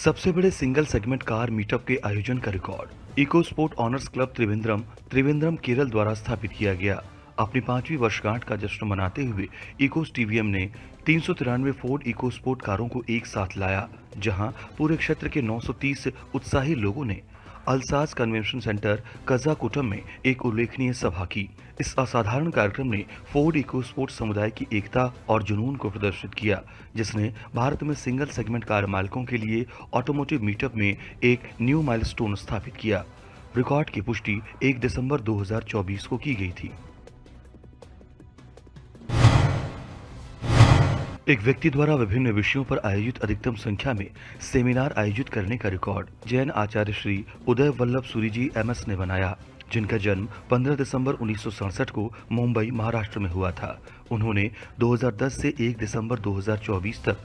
सबसे बड़े single segment car meetup के आयोजन का record EcoSport owners club Trivandrum Trivandrum Kerala द्वारा स्थापित किया गया। अपनी 5वीं वर्षगांठ का जश्न मनाते हुए इकोस टीवीएम ने 393 फोर्ड इको स्पोर्ट कारों को एक साथ लाया, जहां पूरे क्षेत्र के 930 उत्साही लोगों ने अल्सास कन्वेंशन सेंटर कजाकुटम में एक उल्लेखनीय सभा की। इस असाधारण कार्यक्रम ने फोर्ड इको स्पोर्ट समुदाय की एकता और जुनून को प्रदर्शित किया, जिसने भारत में सिंगल सेगमेंट कार मालिकों के लिए ऑटोमोटिव मीटअप में एक न्यू माइलस्टोन स्थापित किया। रिकॉर्ड की पुष्टि 1 दिसंबर 2024 को की गई थी। एक व्यक्ति द्वारा विभिन्न विषयों पर आयोजित अधिकतम संख्या में सेमिनार आयोजित करने का रिकॉर्ड जैन आचार्य श्री उदय वल्लभ सूरी जी एमएस ने बनाया, जिनका जन्म 15 दिसंबर 1967 को मुंबई, महाराष्ट्र में हुआ था। उन्होंने 2010 से 1 दिसंबर 2024 तक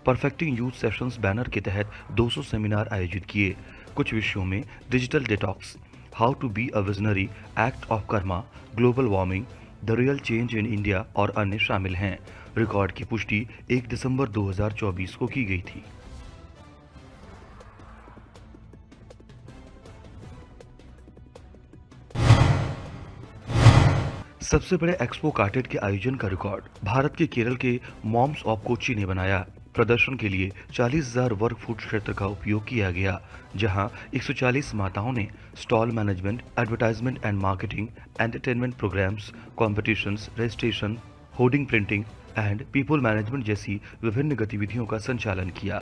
परफेक्टिंग यूथ सेशंस बैनर के तहत 200 सेमिनार आयोजित किए। कुछ विषयों में digital detox, how to be a visionary, act of karma, global warming, the real change in India और अन्य शामिल हैं। रिकॉर्ड की पुष्टि 1 दिसंबर 2024 को की गई थी। सबसे बड़े एक्सपो कार्टेड के आयोजन का रिकॉर्ड भारत के केरल के मॉम्स ऑफ कोची ने बनाया। प्रदर्शन के लिए 40,000 वर्ग फुट क्षेत्र का उपयोग किया गया, जहां 140 माताओं ने stall management, advertisement and marketing, entertainment programmes, competitions, registration, hoarding printing and people management जैसी विभिन्न गतिविधियों का संचालन किया।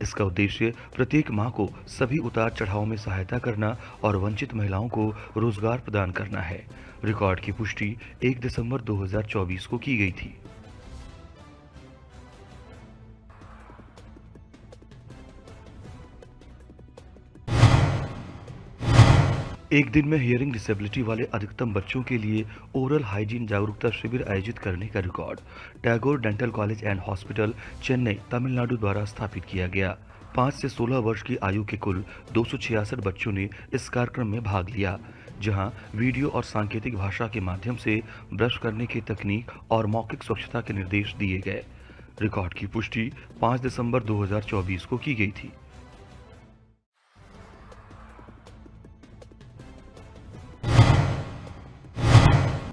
इसका उद्देश्य प्रत्येक माह को सभी उतार चढ़ाव में सहायता करना और वंचित महिलाओं को रोजगार प्रदान करना है। रिकॉर्ड की पुष्टि 1 दिसंबर 2024 को की गई थी। एक दिन में हियरिंग डिसेबिलिटी वाले अधिकतम बच्चों के लिए ओरल हाइजीन जागरूकता शिविर आयोजित करने का record Tagore dental college and hospital, Chennai, Tamil Nadu द्वारा स्थापित किया गया। 5 से 16 वर्ष की आयु के कुल 266 बच्चों ने इस कार्यक्रम में भाग लिया, जहां वीडियो और सांकेतिक भाषा के माध्यम से ब्रश करने की तकनीक और मौखिक स्वच्छता के निर्देश दिए गए। रिकॉर्ड की पुष्टि 5 दिसंबर 2024 को की गई थी।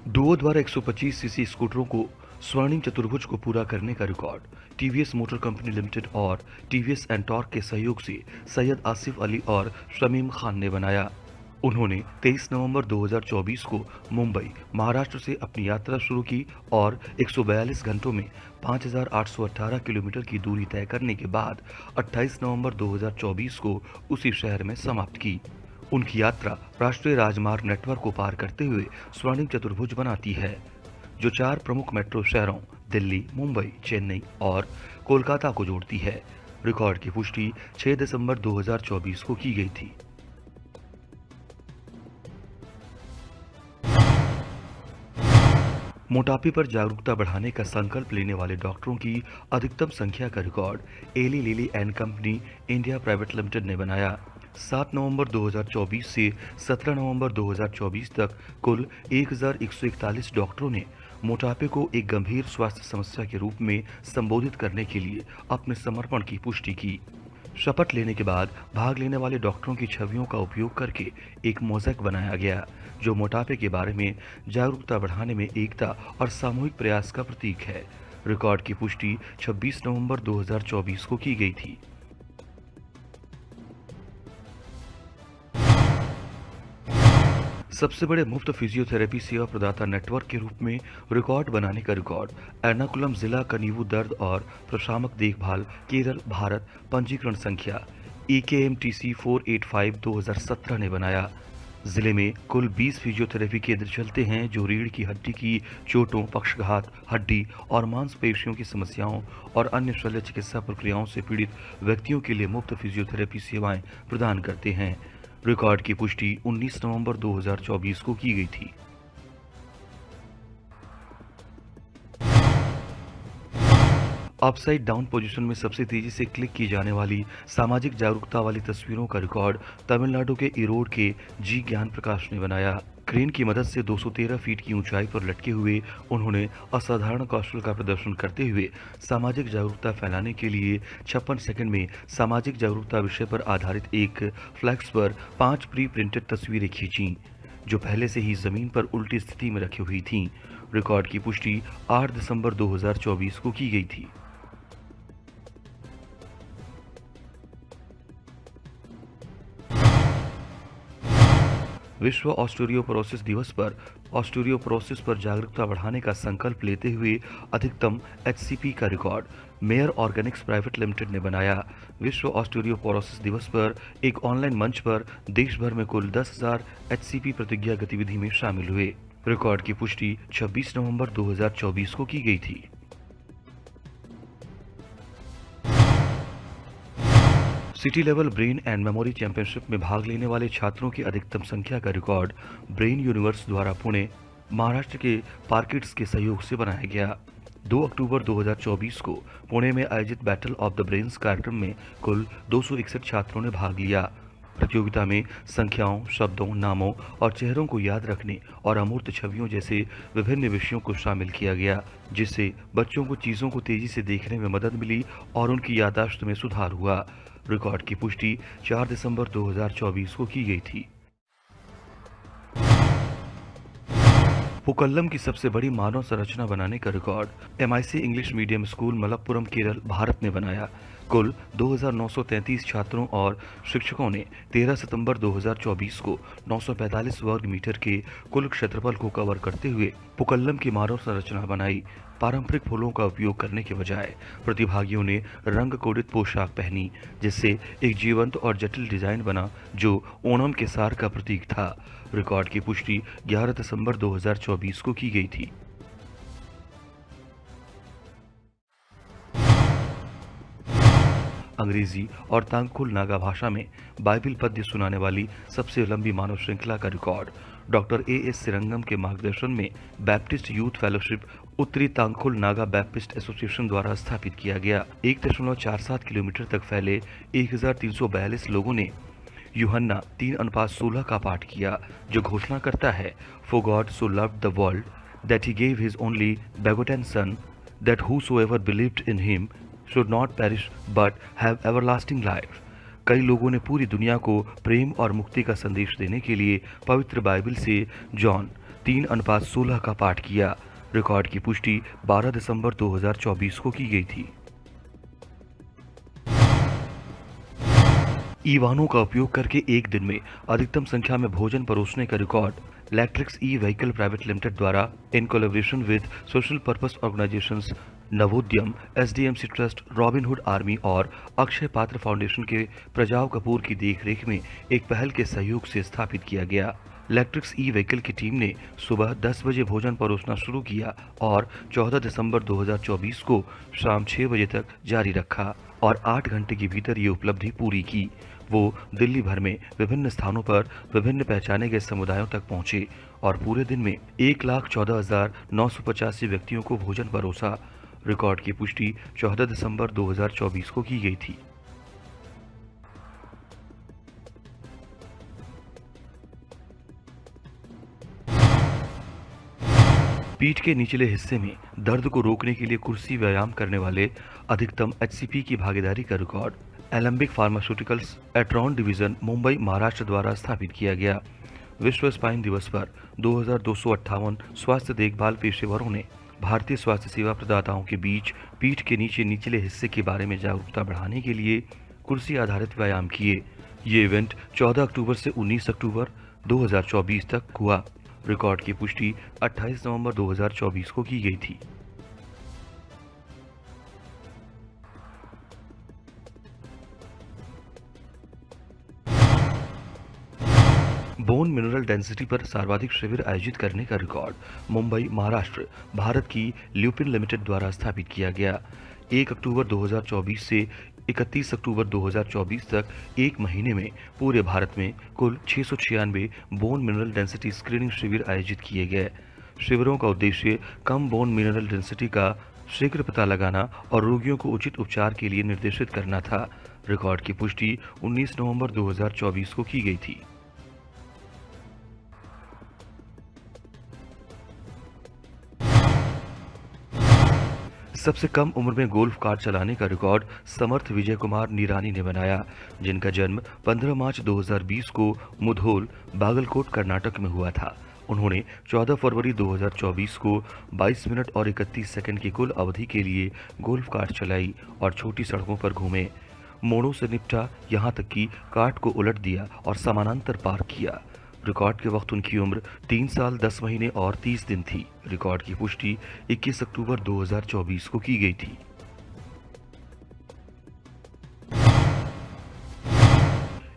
डुओ द्वारा 125 सीसी स्कूटरों को स्वर्णिम चतुर्भुज को पूरा करने का record TVS motor company limited और टीवीएस एंटॉर्क के सहयोग से सैयद आसिफ अली और शमीम खान ने बनाया। उन्होंने 23 नवंबर 2024 को मुंबई, महाराष्ट्र से अपनी यात्रा शुरू की और 142 घंटों में 5,818 किलोमीटर की दूरी तय करने के बाद 28 नवंबर 2024 को उसी शहर में समाप्त की। उनकी यात्रा राष्ट्रीय राजमार्ग नेटवर्क को पार करते हुए स्वर्णिम चतुर्भुज बनाती है, जो 4 प्रमुख मेट्रो शहरों दिल्ली, मुंबई, चेन्नई और कोलकाता को जोड़ती है। रिकॉर्ड की पुष्टि 6 दिसंबर 2024 को की गई थी। मोटापे पर जागरूकता बढ़ाने का संकल्प लेने वाले डॉक्टरों की अधिकतम संख्या का record Eli Lilly and company India private limited ने बनाया। 7 नवंबर 2024 से 17 नवंबर 2024 तक कुल 1,141 डॉक्टरों ने मोटापे को एक गंभीर स्वास्थ्य समस्या के रूप में संबोधित करने के लिए अपने समर्पण की पुष्टि की। शपथ लेने के बाद भाग लेने वाले डॉक्टरों की छवियों का उपयोग करके एक मोज़ेक बनाया गया, जो मोटापे के बारे में जागरूकता बढ़ाने में एकता और सामूहिक प्रयास का प्रतीक है। रिकॉर्ड की पुष्टि 26 नवंबर 2024 को की गई थी। सबसे बड़े मुफ्त फिजियोथेरेपी सेवा प्रदाता नेटवर्क के रूप में रिकॉर्ड बनाने का रिकॉर्ड एर्नाकुलम जिला कनीवू दर्द और प्रशामक देखभाल, केरल, भारत, पंजीकरण संख्या EKMTC 485 2017 ने बनाया। जिले में कुल 20 फिजियोथेरेपी केंद्र चलते हैं, जो रीढ़ की हड्डी की चोटों, पक्षघात, हड्डी और मांसपेशियों की समस्याओं और अन्य शल्य चिकित्सा प्रक्रियाओं से पीड़ित व्यक्तियों के लिए मुफ्त फिजियोथेरेपी सेवाएं प्रदान करते हैं। रिकॉर्ड की पुष्टि 19 नवंबर 2024 को की गई थी। अपसाइड डाउन पोजीशन में सबसे तेजी से क्लिक की जाने वाली सामाजिक जागरूकता वाली तस्वीरों का रिकॉर्ड तमिलनाडु के ईरोड के जी ज्ञान प्रकाश ने बनाया। क्रेन की मदद से 213 फीट की ऊंचाई पर लटके हुए उन्होंने असाधारण कौशल का प्रदर्शन करते हुए सामाजिक जागरूकता फैलाने के लिए 56 सेकंड में सामाजिक जागरूकता विषय पर आधारित एक फ्लैक्स पर 5 प्री प्रिंटेड तस्वीरें खींची, जो पहले से ही जमीन पर उल्टी स्थिति में रखी हुई थीं। रिकॉर्ड की पुष्टि 8 दिसंबर 2024 को की गई थी। विश्व ऑस्टियोपोरोसिस दिवस पर ऑस्टियोपोरोसिस पर जागरूकता बढ़ाने का संकल्प लेते हुए अधिकतम एचसीपी का record mayor Organics private limited ने बनाया। विश्व ऑस्टियोपोरोसिस दिवस पर एक ऑनलाइन मंच पर देश भर में कुल 10,000 एचसीपी प्रतिज्ञा गतिविधि में शामिल हुए। रिकॉर्ड की पुष्टि 26 नवंबर 2024 को की गई थी। City level brain and memory championship में भाग लेने वाले छात्रों की अधिकतम संख्या का रिकॉर्ड ब्रेन यूनिवर्स द्वारा पुणे, महाराष्ट्र के पार्किड्स के सहयोग से बनाया गया। 2 अक्टूबर 2024 को पुणे में आयोजित बैटल ऑफ द ब्रेन्स कार्यक्रम में कुल 261 छात्रों ने भाग लिया। प्रतियोगिता में संख्याओं, शब्दों, नामों और चेहरों को याद रखने और अमूर्त छवियों जैसे विभिन्न विषयों को शामिल किया गया, जिससे बच्चों को चीज़ों को तेजी से देखने में मदद मिली और उनकी याददाश्त में सुधार हुआ। रिकॉर्ड की पुष्टि 4 दिसंबर 2024 को की गई थी। पुक्कलम की सबसे बड़ी मानव संरचना बनाने का record MIC English medium school Malappuram, Kerala, Bharat ने बनाया। कुल 2,933 छात्रों और शिक्षकों ने 13 सितंबर 2024 को 945 वर्ग मीटर के कुल क्षेत्रफल को कवर करते हुए पुक्कलम की मानव संरचना बनाई। पारंपरिक फूलों का उपयोग करने के बजाय प्रतिभागियों ने रंग कोडित पोशाक पहनी, जिससे एक जीवंत और जटिल डिजाइन बना जो ओणम के सार का प्रतीक था। रिकॉर्ड की पुष्टि 11 दिसंबर 2024 को की गई थी। अंग्रेजी और तांगखुल नागा भाषा में बाइबिल पद्य सुनाने वाली सबसे लंबी मानव श्रृंखला का रिकॉर्ड डॉक्टर ए.एस. सिरंगम के मार्गदर्शन में बैप्टिस्ट यूथ फेलोशिप उत्तरी तांगखुल नागा बैप्टिस्ट एसोसिएशन द्वारा स्थापित किया गया। 1.47 किलोमीटर तक फैले 1342 लोगों ने यूहन्ना 3:16 का पाठ किया, जो घोषणा करता है, for God so loved the world that he gave his only begotten son that whosoever believed in him should not perish but have everlasting life. कई लोगों ने पूरी दुनिया को प्रेम और मुक्ति का संदेश देने के लिए पवित्र बाइबल से जॉन 3:16 का पाठ किया। रिकॉर्ड की पुष्टि 12 दिसंबर 2024 को की गई थी। ई वाहनों का उपयोग करके एक दिन में अधिकतम संख्या में भोजन परोसने का record Lectrix e vehicle private limited द्वारा in collaboration with social purpose organisations Navodyam, SDMC trust, Robinhood army और अक्षय पात्र फाउंडेशन के प्रजाव कपूर की देखरेख में एक पहल के सहयोग से स्थापित किया गया। इलेक्ट्रिक्स ई व्हीकल की टीम ने सुबह 10 बजे भोजन परोसना शुरू किया और 14 दिसंबर 2024 को शाम 6 बजे तक जारी रखा और 8 घंटे के भीतर ये उपलब्धि पूरी की। वो दिल्ली भर में विभिन्न स्थानों पर विभिन्न पहचाने गए समुदायों तक पहुंचे और पूरे दिन में 1,14,985 व्यक्तियों को भोजन परोसा। रिकॉर्ड की पुष्टि 14 दिसंबर 2024 को की गई थी। पीठ के निचले हिस्से में दर्द को रोकने के लिए कुर्सी व्यायाम करने वाले अधिकतम एचसीपी की भागीदारी का record Alembic pharmaceuticals Atron division, Mumbai, Maharashtra द्वारा स्थापित किया गया। विश्व स्पाइन दिवस पर 2,258 स्वास्थ्य देखभाल पेशेवरों ने भारतीय स्वास्थ्य सेवा प्रदाताओं के बीच पीठ के नीचे निचले हिस्से के बारे में जागरूकता बढ़ाने के लिए कुर्सी आधारित व्यायाम किए। ये इवेंट 14 अक्टूबर से 19 अक्टूबर 2024 तक हुआ। रिकॉर्ड की पुष्टि 28 नवंबर 2024 को की गई थी। बोन मिनरल डेंसिटी पर सर्वाधिक शिविर आयोजित करने का रिकॉर्ड मुंबई, महाराष्ट्र, भारत की ल्यूपिन लिमिटेड द्वारा स्थापित किया गया। 1 अक्टूबर 2024 से 31 अक्टूबर 2024 तक एक महीने में पूरे भारत में कुल 696 बोन मिनरल डेंसिटी स्क्रीनिंग शिविर आयोजित किए गए। शिविरों का उद्देश्य कम बोन मिनरल डेंसिटी का शीघ्र पता लगाना और रोगियों को उचित उपचार के लिए निर्देशित करना था। रिकॉर्ड की पुष्टि 19 नवंबर 2024 को की गई थी। सबसे कम उम्र में गोल्फ कार्ट चलाने का रिकॉर्ड समर्थ विजय कुमार निरानी ने बनाया, जिनका जन्म 15 मार्च 2020 को मुधोल, बागलकोट, कर्नाटक में हुआ था। उन्होंने 14 फरवरी 2024 को 22 मिनट और 31 सेकंड की कुल अवधि के लिए गोल्फ कार्ट चलाई और छोटी सड़कों पर घूमे। मोड़ों से निपटा, यहां तक कि कार्ट को उलट दिया और समानांतर पार्क किया। रिकॉर्ड के वक्त उनकी उम्र 3 साल 10 महीने और 30 दिन थी। रिकॉर्ड की पुष्टि 21 अक्टूबर 2024 को की गई थी।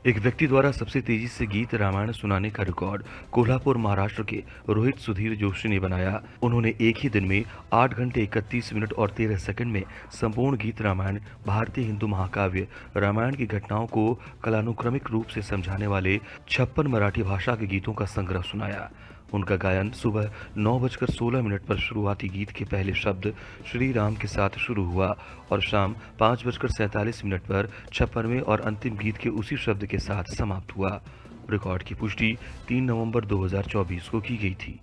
एक व्यक्ति द्वारा सबसे तेजी से गीत रामायण सुनाने का रिकॉर्ड कोल्हापुर, महाराष्ट्र के रोहित सुधीर जोशी ने बनाया। उन्होंने एक ही दिन में 8 घंटे 31 मिनट और 13 सेकंड में संपूर्ण गीत रामायण, भारतीय हिंदू महाकाव्य रामायण की घटनाओं को कालानुक्रमिक रूप से समझाने वाले 56 मराठी भाषा के गीतों का संग्रह सुनाया। उनका गायन सुबह 9:16 पर शुरुआती गीत के पहले शब्द श्री राम के साथ शुरू हुआ और शाम 5:47 पर 56वें और अंतिम गीत के उसी शब्द के साथ समाप्त हुआ। रिकॉर्ड की पुष्टि 3 नवंबर 2024 को की गई थी।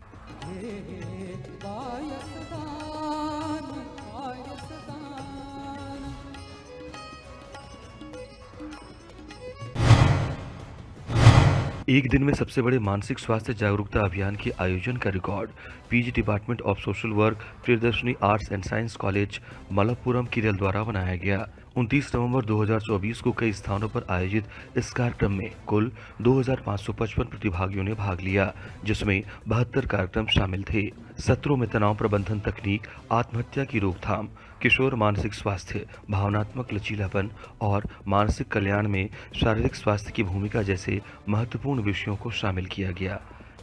एक दिन में सबसे बड़े मानसिक स्वास्थ्य जागरूकता अभियान के आयोजन का record PG department of social work, Priyadarshini arts and science college, Malappuram, Kerala द्वारा बनाया गया। 29 नवंबर 2024 को कई स्थानों पर आयोजित इस कार्यक्रम में कुल 2555 प्रतिभागियों ने भाग लिया, जिसमें 72 कार्यक्रम शामिल थे। सत्रों में तनाव प्रबंधन तकनीक, आत्महत्या की रोकथाम, किशोर मानसिक स्वास्थ्य, भावनात्मक लचीलापन और मानसिक कल्याण में शारीरिक स्वास्थ्य की भूमिका जैसे महत्वपूर्ण विषयों को शामिल किया गया।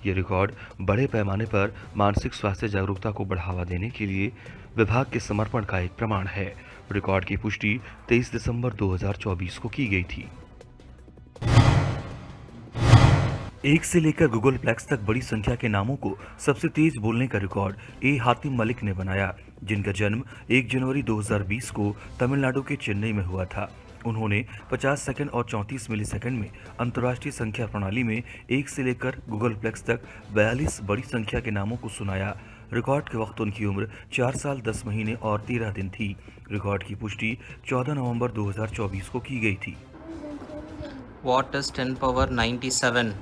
ये रिकॉर्ड बड़े पैमाने पर मानसिक स्वास्थ्य जागरूकता को बढ़ावा देने के लिए विभाग के समर्पण का एक प्रमाण है। रिकॉर्ड की पुष्टि 23 दिसंबर 2024 को की गई थी। 1 से लेकर गूगल प्लेक्स तक बड़ी संख्या के नामों को सबसे तेज बोलने का रिकॉर्ड ए हातिम मलिक ने बनाया, जिनका जन्म 1 जनवरी 2020 को तमिलनाडु के चेन्नई में हुआ था। उन्होंने 50 सेकंड और 34 मिलीसेकंड में अंतर्राष्ट्रीय संख्या प्रणाली में 1 से लेकर गूगल प्लेक्स तक 42 बड़ी संख्या के नामों को सुनाया। रिकॉर्ड के वक्त उनकी उम्र 4 साल 10 महीने और 13 दिन थी। रिकॉर्ड की पुष्टि 14 नवंबर 2024 को की गई थी। What is 10 power 97?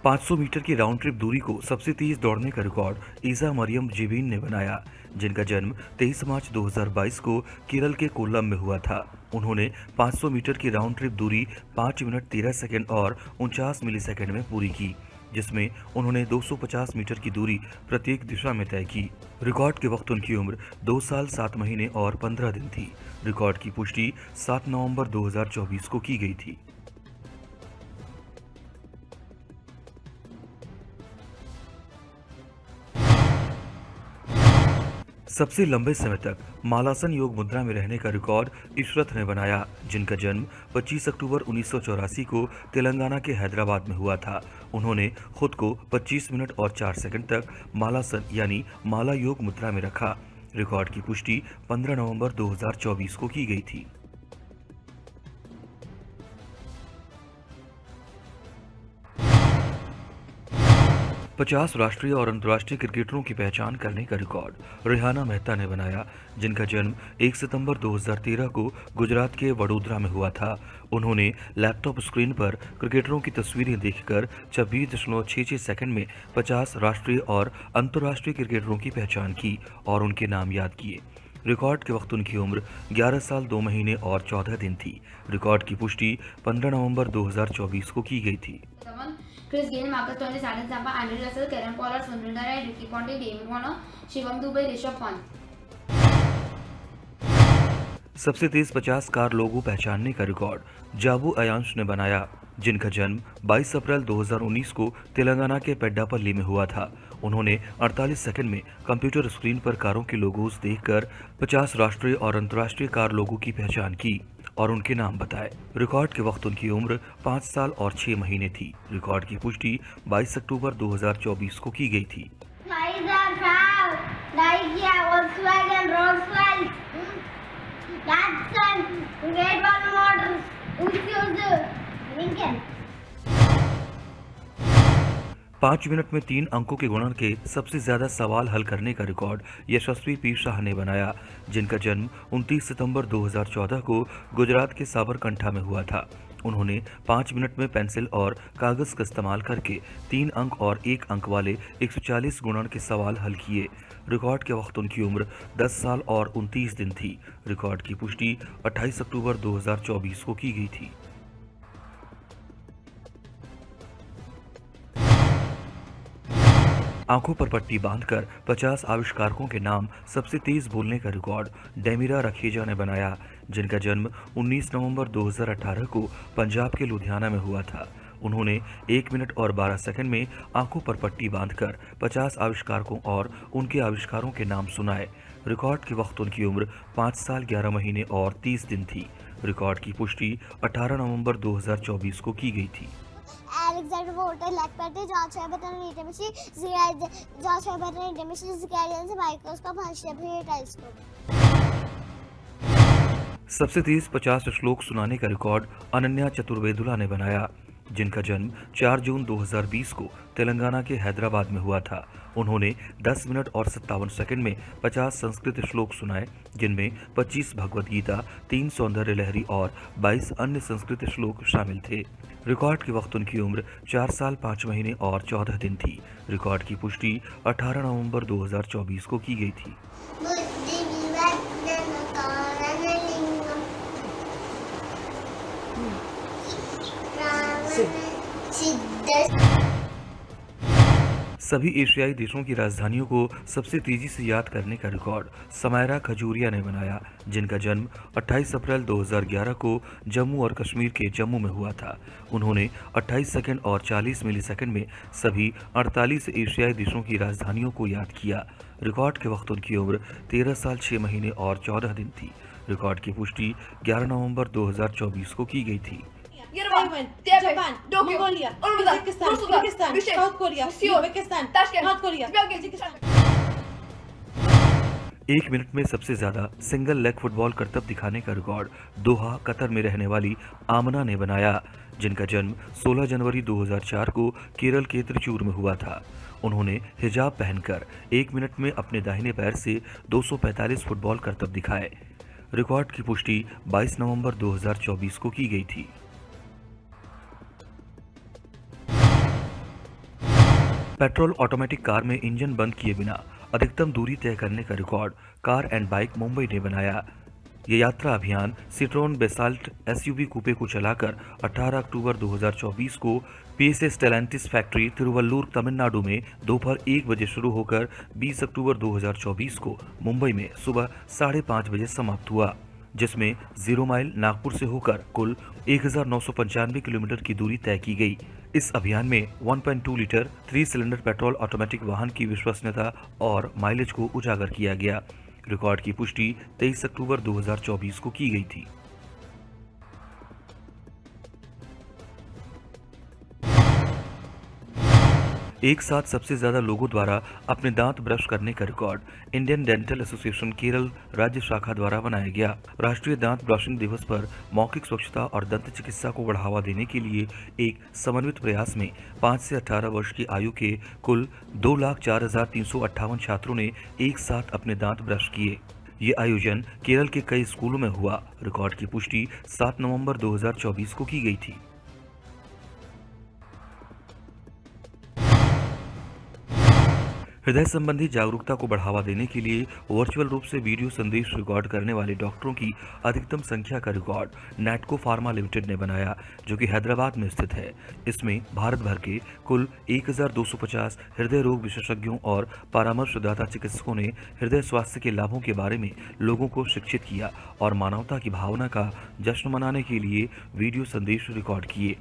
500 मीटर की राउंड ट्रिप दूरी को सबसे तेज दौड़ने का रिकॉर्ड ईसा मरियम जेबीन ने बनाया, जिनका जन्म 23 मार्च 2022 को केरल के कोल्लम में हुआ था। उन्होंने 500 मीटर की राउंड ट्रिप दूरी 5 मिनट 13 सेकंड और 49 मिलीसेकंड में पूरी की, जिसमें उन्होंने 250 मीटर की दूरी प्रत्येक दिशा में तय की। रिकॉर्ड के वक्त उनकी उम्र 2 साल 7 महीने और 15 दिन थी। रिकॉर्ड की पुष्टि 7 नवंबर 2024 को की गई थी। सबसे लंबे समय तक मालासन योग मुद्रा में रहने का रिकॉर्ड इशरत ने बनाया, जिनका जन्म 25 अक्टूबर 1984 को तेलंगाना के हैदराबाद में हुआ था। उन्होंने खुद को 25 मिनट और 4 सेकंड तक मालासन यानी माला योग मुद्रा में रखा। रिकॉर्ड की पुष्टि 15 नवंबर 2024 को की गई थी। पचास राष्ट्रीय और अंतर्राष्ट्रीय क्रिकेटरों की पहचान करने का रिकॉर्ड रेहाना मेहता ने बनाया, जिनका जन्म 1 सितंबर 2013 को गुजरात के वडोदरा में हुआ था। उन्होंने लैपटॉप स्क्रीन पर क्रिकेटरों की तस्वीरें देखकर 26.66 सेकंड में 50 राष्ट्रीय और अंतर्राष्ट्रीय क्रिकेटरों की पहचान की और उनके नाम याद किए। रिकॉर्ड के वक्त उनकी उम्र 11 साल 2 महीने और 14 दिन थी। रिकॉर्ड की पुष्टि 15 नवंबर 2024 को की गई थी। Chris Gayle, Marcus Stoney, Satin Sampa, Andrew Russell, Karen Pollard, Sundar Rai, Ricky Ponting, David Warner, Shivam Dube, Rishabh Pant। सबसे तेज 50 कार लोगो पहचानने का रिकॉर्ड जाबू अयांश ने बनाया, जिनका जन्म 22 अप्रैल 2019 को तेलंगाना के पेड्डापल्ली में हुआ था। उन्होंने 48 सेकंड में कंप्यूटर स्क्रीन पर कारों के लोगोस देखकर 50 राष्ट्रीय और अंतर्राष्ट्रीय कार लोगों की पहचान की और उनके नाम बताए। रिकॉर्ड के वक्त उनकी उम्र 5 साल और 6 महीने थी। रिकॉर्ड की पुष्टि 22 अक्टूबर 2024 को की गई थी। 5 मिनट में 3 अंकों के गुणन के सबसे ज्यादा सवाल हल करने का रिकॉर्ड यशस्वी पी शाह ने बनाया, जिनका जन्म 29 सितंबर 2014 को गुजरात के साबरकंठा में हुआ था। उन्होंने 5 मिनट में पेंसिल और कागज का इस्तेमाल करके 3 अंक और 1 अंक वाले 140 गुणन के सवाल हल किए। रिकॉर्ड के वक्त उनकी उम्र 10 साल और 29 दिन थी। रिकॉर्ड की पुष्टि 28 अक्टूबर 2024 को की गई थी। आंखों पर पट्टी बांधकर 50 आविष्कारकों के नाम सबसे तेज बोलने का रिकॉर्ड डेमिरा रखेजा ने बनाया, जिनका जन्म 19 नवंबर 2018 को पंजाब के लुधियाना में हुआ था। उन्होंने 1 मिनट और 12 सेकंड में आंखों पर पट्टी बांधकर 50 आविष्कारकों और उनके आविष्कारों के नाम सुनाए। रिकॉर्ड के वक्त उनकी उम्र 5 साल 11 महीने और 30 दिन थी। रिकॉर्ड की पुष्टि 18 नवंबर 2024 को की गई थी। Alexander Volta lakpati John Shepard intimacy John Shepard intimacy Zirconian microscope Hubble telescope। सबसे तेज 50 श्लोक सुनाने का रिकॉर्ड अनन्या चतुर्वेदुला ने बनाया, जिनका जन्म 4 जून 2020 को तेलंगाना के हैदराबाद में हुआ था। उन्होंने 10 मिनट और 57 सेकंड में 50 संस्कृत श्लोक सुनाए, जिनमें 25 भगवद गीता, 3 सौंदर्य लहरी और 22 अन्य संस्कृत श्लोक शामिल थे। रिकॉर्ड के वक्त उनकी उम्र 4 साल 5 महीने और 14 दिन थी। रिकॉर्ड की पुष्टि 18 नवंबर 2024 को की गई थी। सभी एशियाई देशों की राजधानियों को सबसे तेजी से याद करने का रिकॉर्ड समायरा खजूरिया ने बनाया, जिनका जन्म 28 अप्रैल 2011 को जम्मू और कश्मीर के जम्मू में हुआ था। उन्होंने 28 सेकंड और 40 मिलीसेकंड में सभी 48 एशियाई देशों की राजधानियों को याद किया। रिकॉर्ड के वक्त उनकी उम्र 13 साल 6 महीने और 14 दिन थी। रिकॉर्ड की पुष्टि 11 नवंबर 2024 को की गई थी। Taiwan, Japan, Mongolia, Uzbekistan, Kyrgyzstan, South Korea, Uzbekistan, North Korea, Tajikistan। 1 minute में सबसे ज्यादा सिंगल लेग फुटबॉल करतब दिखाने का रिकॉर्ड दोहा कतर में रहने वाली आमना ने बनाया, जिनका जन्म 16 जनवरी 2004 को केरल के त्रिचूर में हुआ था। उन्होंने हिजाब पहनकर 1 मिनट में अपने दाहिने पैर से 245 फुटबॉल करतब दिखाए। रिकॉर्ड की पुष्टि 22 नवंबर 2024 को की गई थी। पेट्रोल ऑटोमेटिक कार में इंजन बंद किए बिना अधिकतम दूरी तय करने का record car and bike Mumbai ने बनाया। ये यात्रा अभियान सिट्रोन बेसाल्ट एसयूवी कूपे को चलाकर 18 अक्टूबर 2024 को PSA Stellantis factory Tiruvallur Tamil Nadu में दोपहर 1 बजे शुरू होकर 20 अक्टूबर 2024 को मुंबई में सुबह 5:30 बजे समाप्त हुआ, जिसमें 0 माइल नागपुर से होकर कुल 1995 किलोमीटर की दूरी तय की गई। इस अभियान में 1.2 लीटर 3 सिलेंडर पेट्रोल ऑटोमेटिक वाहन की विश्वसनीयता और माइलेज को उजागर किया गया। रिकॉर्ड की पुष्टि 23 अक्टूबर 2024 को की गई थी। एक साथ सबसे ज्यादा लोगों द्वारा अपने दांत ब्रश करने का record Indian dental association Kerala राज्य शाखा द्वारा बनाया गया। राष्ट्रीय दांत ब्रशिंग दिवस पर मौखिक स्वच्छता और दंत चिकित्सा को बढ़ावा देने के लिए एक समन्वित प्रयास में 5 से 18 वर्ष की आयु के कुल 2,04,358 छात्रों ने एक साथ अपने दांत ब्रश किए। ये आयोजन केरल के कई स्कूलों में हुआ। रिकॉर्ड की पुष्टि 7 नवंबर 2024 को की गई थी। हृदय संबंधी जागरूकता को बढ़ावा देने के लिए वर्चुअल रूप से वीडियो संदेश रिकॉर्ड करने वाले डॉक्टरों की अधिकतम संख्या का रिकॉर्ड नैटको फार्मा लिमिटेड ने बनाया, जो कि हैदराबाद में स्थित है। इसमें भारत भर के कुल 1250 हृदय रोग विशेषज्ञों और परामर्शदाता चिकित्सकों ने हृदय स्वास्थ्य के लाभों के बारे में लोगों को शिक्षित किया और मानवता की भावना का जश्न मनाने के लिए वीडियो संदेश रिकॉर्ड किए।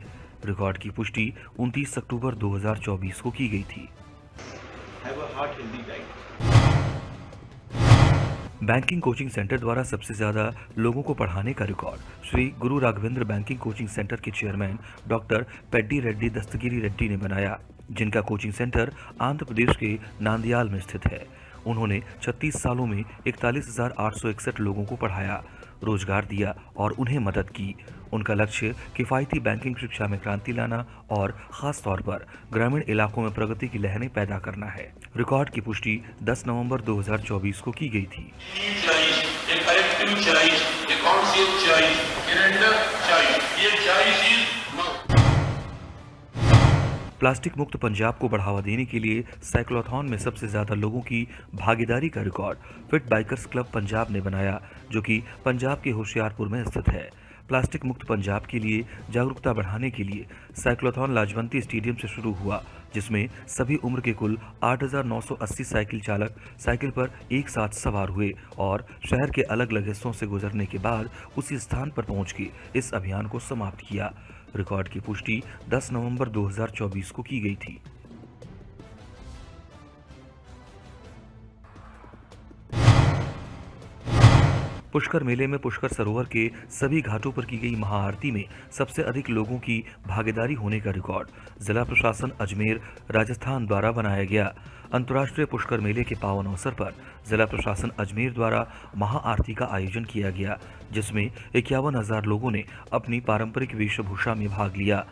रिकॉर्ड की पुष्टि 29 अक्टूबर 2024 को की गई थी। बैंकिंग कोचिंग सेंटर द्वारा सबसे ज्यादा लोगों को पढ़ाने का record Shri Guru Raghavendra banking coaching centre के चेयरमैन डॉक्टर पेड्डी रेड्डी दस्तगिरी रेड्डी ने बनाया, जिनका कोचिंग सेंटर आंध्र प्रदेश के नांदयाल में स्थित है। उन्होंने 36 सालों में 41,861 लोगों को पढ़ाया। रोजगार दिया और उन्हें मदद की। उनका लक्ष्य किफ़ायती बैंकिंग शिक्षा में क्रांति लाना और ख़ास तौर पर ग्रामीण इलाकों में प्रगति की लहरें पैदा करना है। रिकॉर्ड की पुष्टि 10 नवंबर 2024 को की गई थी। प्लास्टिक मुक्त पंजाब को बढ़ावा देने के लिए साइक्लोथॉन में सबसे ज्यादा लोगों की भागीदारी का record fit bikers club Punjab ने बनाया, जो कि पंजाब के होशियारपुर में स्थित है। प्लास्टिक मुक्त पंजाब के लिए जागरूकता बढ़ाने के लिए साइक्लोथॉन लाजवंती स्टेडियम से शुरू हुआ, जिसमें सभी उम्र के कुल 8,980 साइकिल चालक साइकिल पर एक साथ सवार हुए और शहर के अलग अलग हिस्सों से गुजरने के बाद उसी स्थान पर पहुंच के इस अभियान को समाप्त किया। रिकॉर्ड की पुष्टि 10 नवंबर 2024 को की गई थी। पुष्कर मेले में पुष्कर सरोवर के सभी घाटों पर की गई महाआरती में सबसे अधिक लोगों की भागीदारी होने का रिकॉर्ड जिला प्रशासन अजमेर राजस्थान द्वारा बनाया गया। अंतर्राष्ट्रीय पुष्कर मेले के पावन अवसर पर जिला प्रशासन अजमेर द्वारा महाआरती का आयोजन किया गया, जिसमें 51,000 लोगों ने अपनी पारंपरिक वेशभूषा में भाग लिया।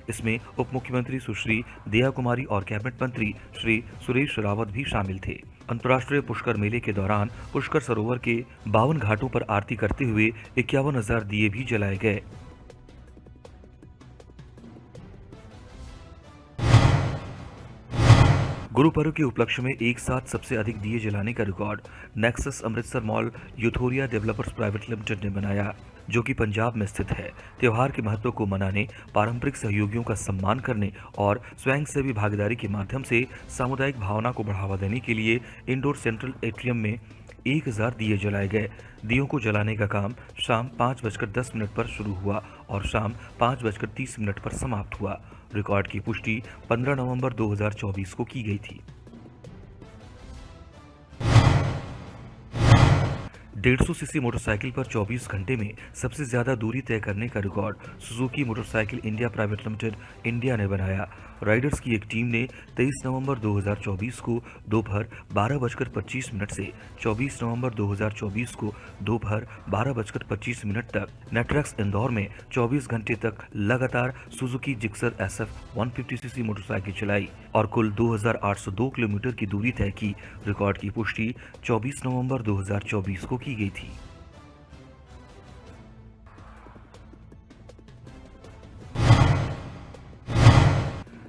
इसमें उप मुख्यमंत्री सुश्री दया कुमारी और कैबिनेट मंत्री श्री सुरेश रावत भी शामिल थे। अंतर्राष्ट्रीय पुष्कर मेले के दौरान पुष्कर सरोवर के 52 घाटों पर आरती करते हुए 51,000 दिए भी जलाए गए। गुरु पर्व के उपलक्ष्य में एक साथ सबसे अधिक दिए जलाने का record Nexus Amritsar mall Euthoria developers private limited ने बनाया, जो कि पंजाब में स्थित है। त्योहार के महत्व को मनाने, पारंपरिक सहयोगियों का सम्मान करने और स्वयंसेवी भागीदारी के माध्यम से सामुदायिक भावना को बढ़ावा देने के लिए इंडोर सेंट्रल एट्रियम में 1,000 दिए जलाए गए। दियों को जलाने का काम शाम 5:10 पर शुरू हुआ और शाम 5:30 पर समाप्त हुआ। रिकॉर्ड की पुष्टि 15 नवंबर 2024 को की गई थी। 150 सीसी मोटरसाइकिल पर 24 घंटे में सबसे ज्यादा दूरी तय करने का record Suzuki motorcycle India private limited India ने बनाया। राइडर्स की एक टीम ने 23 नवंबर 2024 को दोपहर 12:25 से 24 नवंबर 2024 को दोपहर 12:25 तक नेट्रैक्स इंदौर में 24 घंटे तक लगातार Suzuki Gixxer SF 150 CC motorcycle चलाई और कुल 2,802 किलोमीटर की दूरी तय की। रिकॉर्ड की पुष्टि 24 नवंबर 2024 को की गई थी।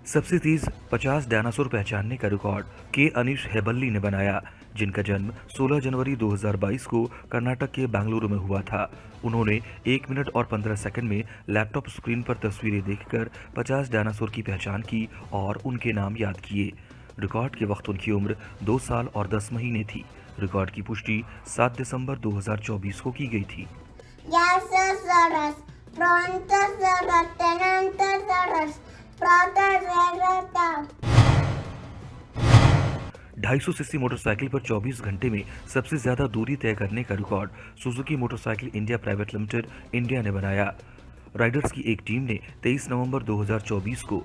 सबसे तेज 50 डायनासोर पहचानने का रिकॉर्ड के अनीश हेबल्ली ने बनाया, जिनका जन्म 16 जनवरी 2022 को कर्नाटक के बेंगलुरु में हुआ था। उन्होंने 1 मिनट और 15 सेकंड में लैपटॉप स्क्रीन पर तस्वीरें देखकर 50 डायनासोर की पहचान की और उनके नाम याद किए। रिकॉर्ड के वक्त उनकी उम्र 2 साल और 10 महीने थी। रिकॉर्ड की पुष्टि 7 दिसंबर 2024 को की गई थी। 250 सीसी मोटरसाइकिल पर 24 घंटे में सबसे ज्यादा दूरी तय करने का record Suzuki motorcycle India private limited India ने बनाया। राइडर्स की एक टीम ने 23 नवंबर 2024 को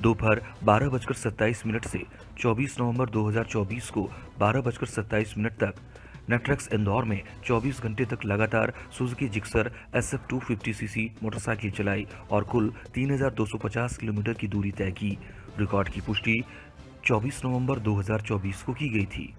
दोपहर 12:27 से 24 नवंबर 2024 को 12:27 तक नेट्रैक्स इंदौर में 24 घंटे तक लगातार Suzuki Gixxer SF 250 CC motorcycle चलाई और कुल 3,250 किलोमीटर की दूरी तय की। रिकॉर्ड की पुष्टि 24 नवंबर 2024 को की गई थी।